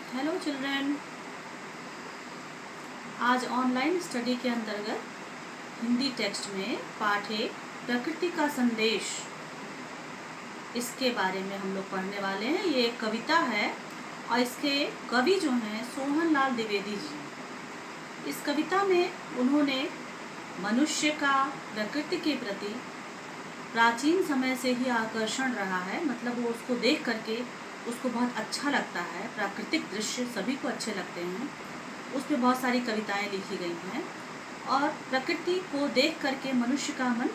Hello children, आज online study के अंतर्गत हिंदी टेक्स्ट में पाठ एक प्रकृति का संदेश, इसके बारे में हम लोग पढ़ने वाले हैं। ये एक कविता है और इसके कवि जो हैं सोहनलाल द्विवेदी जी। इस कविता में उन्होंने मनुष्य का प्रकृति के प्रति प्राचीन समय से ही आकर्षण रहा है, मतलब वो उसको देख करके उसको बहुत अच्छा लगता है। प्राकृतिक दृश्य सभी को अच्छे लगते हैं। उस पर बहुत सारी कविताएं लिखी गई हैं और प्रकृति को देख करके मनुष्य का मन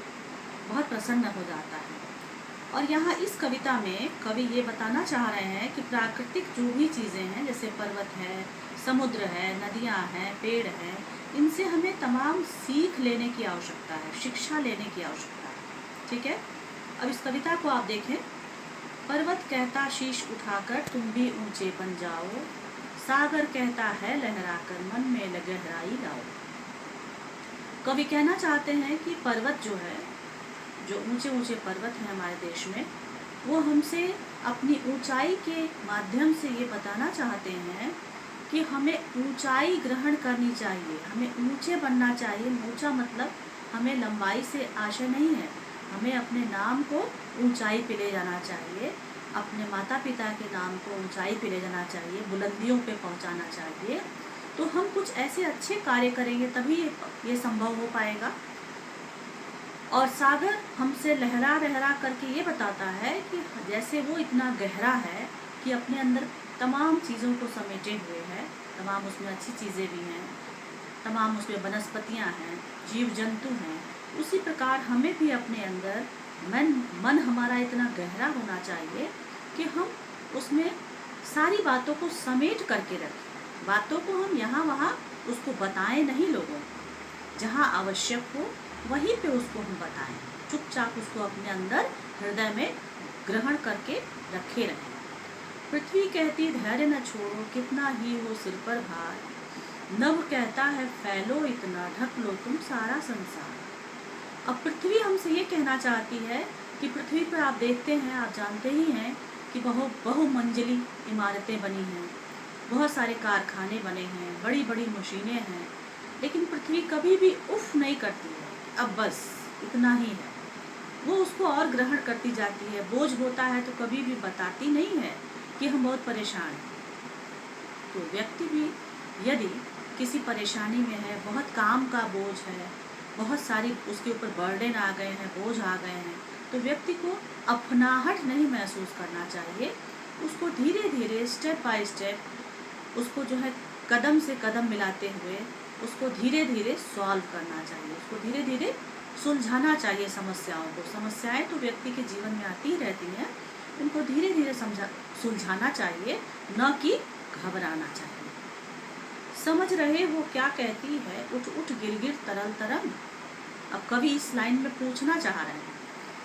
बहुत प्रसन्न हो जाता है। और यहाँ इस कविता में कवि ये बताना चाह रहे हैं कि प्राकृतिक जो भी चीज़ें हैं, जैसे पर्वत है, समुद्र है, नदियाँ हैं, पेड़ हैं, इनसे हमें तमाम सीख लेने की आवश्यकता है, शिक्षा लेने की आवश्यकता है। ठीक है, अब इस कविता को आप देखें। पर्वत कहता शीश उठाकर तुम भी ऊंचे बन जाओ, सागर कहता है लहराकर मन में गहराई लाओ। कवि कहना चाहते हैं कि पर्वत जो है, जो ऊंचे ऊंचे पर्वत हैं हमारे देश में, वो हमसे अपनी ऊंचाई के माध्यम से ये बताना चाहते हैं कि हमें ऊंचाई ग्रहण करनी चाहिए, हमें ऊंचे बनना चाहिए। ऊंचा मतलब हमें लंबाई से आशा नहीं है, हमें अपने नाम को ऊंचाई पे ले जाना चाहिए, अपने माता पिता के नाम को ऊंचाई पे ले जाना चाहिए, बुलंदियों पे पहुंचाना चाहिए। तो हम कुछ ऐसे अच्छे कार्य करेंगे तभी ये संभव हो पाएगा। और सागर हमसे लहरा लहरा करके ये बताता है कि जैसे वो इतना गहरा है कि अपने अंदर तमाम चीज़ों को समेटे हुए है, तमाम उसमें अच्छी चीज़ें भी हैं, तमाम उसमें वनस्पतियाँ हैं, जीव जंतु हैं, उसी प्रकार हमें भी अपने अंदर मन हमारा इतना गहरा होना चाहिए कि हम उसमें सारी बातों को समेट करके रखें। बातों को हम यहाँ वहाँ उसको बताएं नहीं, लोगों जहाँ आवश्यक हो वहीं पे उसको हम बताएं, चुपचाप उसको अपने अंदर हृदय में ग्रहण करके रखे रहें। पृथ्वी कहती धैर्य न छोड़ो, कितना ही हो सिर पर भार, नभ कहता है फैलो इतना, ढक लो तुम सारा संसार। अब पृथ्वी हमसे ये कहना चाहती है कि पृथ्वी पर आप देखते हैं, आप जानते ही हैं कि बहुमंजिली इमारतें बनी हैं, बहुत सारे कारखाने बने हैं, बड़ी बड़ी मशीनें हैं, लेकिन पृथ्वी कभी भी उफ नहीं करती है, अब बस इतना ही है। वो उसको और ग्रहण करती जाती है। बोझ होता है तो कभी भी बताती नहीं है कि हम बहुत परेशान हैं। तो व्यक्ति भी यदि किसी परेशानी में है, बहुत काम का बोझ है, बहुत सारी उसके ऊपर बर्डन आ गए हैं, बोझ आ गए हैं, तो व्यक्ति को अपनाहट नहीं महसूस करना चाहिए। उसको धीरे धीरे स्टेप बाय स्टेप उसको जो है कदम से कदम मिलाते हुए उसको धीरे धीरे सॉल्व करना चाहिए, उसको धीरे धीरे सुलझाना चाहिए समस्याओं को। समस्याएं तो व्यक्ति के जीवन में आती रहती हैं, उनको धीरे धीरे सुलझाना चाहिए, न कि घबराना चाहिए। समझ रहे हो क्या कहती है, उठ उठ गिर गिर तरल तरंग। अब कवि इस लाइन में पूछना चाह रहे हैं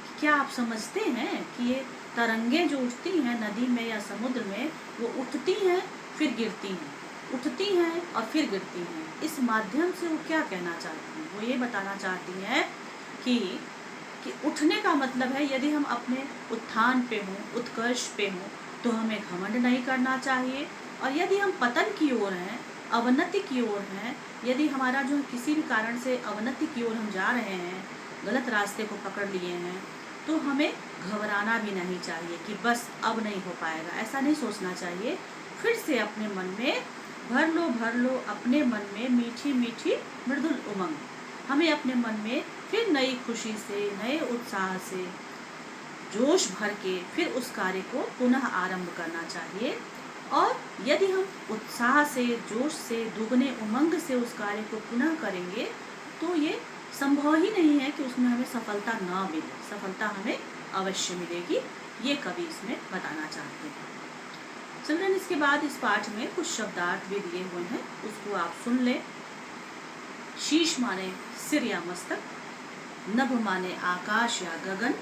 कि क्या आप समझते हैं कि ये तरंगें जो उठती हैं नदी में या समुद्र में, वो उठती हैं फिर गिरती हैं, उठती हैं और फिर गिरती हैं। इस माध्यम से वो क्या कहना चाहती हैं? वो ये बताना चाहती हैं कि उठने का मतलब है, यदि हम अपने उत्थान पे हों, उत्कर्ष पे हों, तो हमें घमंड नहीं करना चाहिए। और यदि हम पतन की ओर हैं, अवनति की ओर हैं, यदि हमारा जो किसी भी कारण से अवनति की ओर हम जा रहे हैं, गलत रास्ते को पकड़ लिए हैं, तो हमें घबराना भी नहीं चाहिए कि बस अब नहीं हो पाएगा, ऐसा नहीं सोचना चाहिए। फिर से अपने मन में भर लो अपने मन में मीठी मीठी मृदुल उमंग। हमें अपने मन में फिर नई खुशी से, नए उत्साह से, जोश भर के फिर उस कार्य को पुनः आरंभ करना चाहिए। और यदि हम उत्साह से, जोश से, दुगने उमंग से उस कार्य को पुनः करेंगे, तो ये संभव ही नहीं है कि उसमें हमें सफलता न मिले। सफलता हमें अवश्य मिलेगी, ये कवि इसमें बताना चाहते हैं। चिल्ड्रन, इसके बाद इस पाठ में कुछ शब्दार्थ भी दिए हुए हैं, उसको आप सुन लें। शीश माने सिर या मस्तक, नभ माने आकाश या गगन,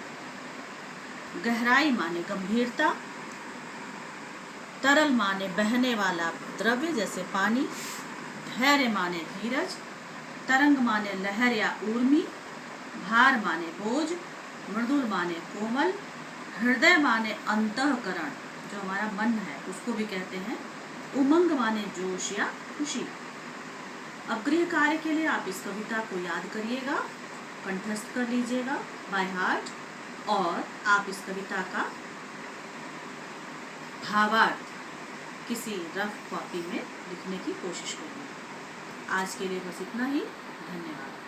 गहराई माने गंभीरता, तरल माने बहने वाला द्रव्य जैसे पानी, धैर्य माने धीरज, तरंग माने लहर या ऊर्मी, भार माने बोझ, मृदुल माने कोमल, हृदय माने अंतःकरण, जो हमारा मन है उसको भी कहते हैं, उमंग माने जोश या खुशी। अब गृह कार्य के लिए आप इस कविता को याद करिएगा, कंठस्थ कर लीजिएगा बाय हार्ट, और आप इस कविता का भावार्थ किसी रफ कॉपी में लिखने की कोशिश करिए। आज के लिए बस इतना ही। धन्यवाद।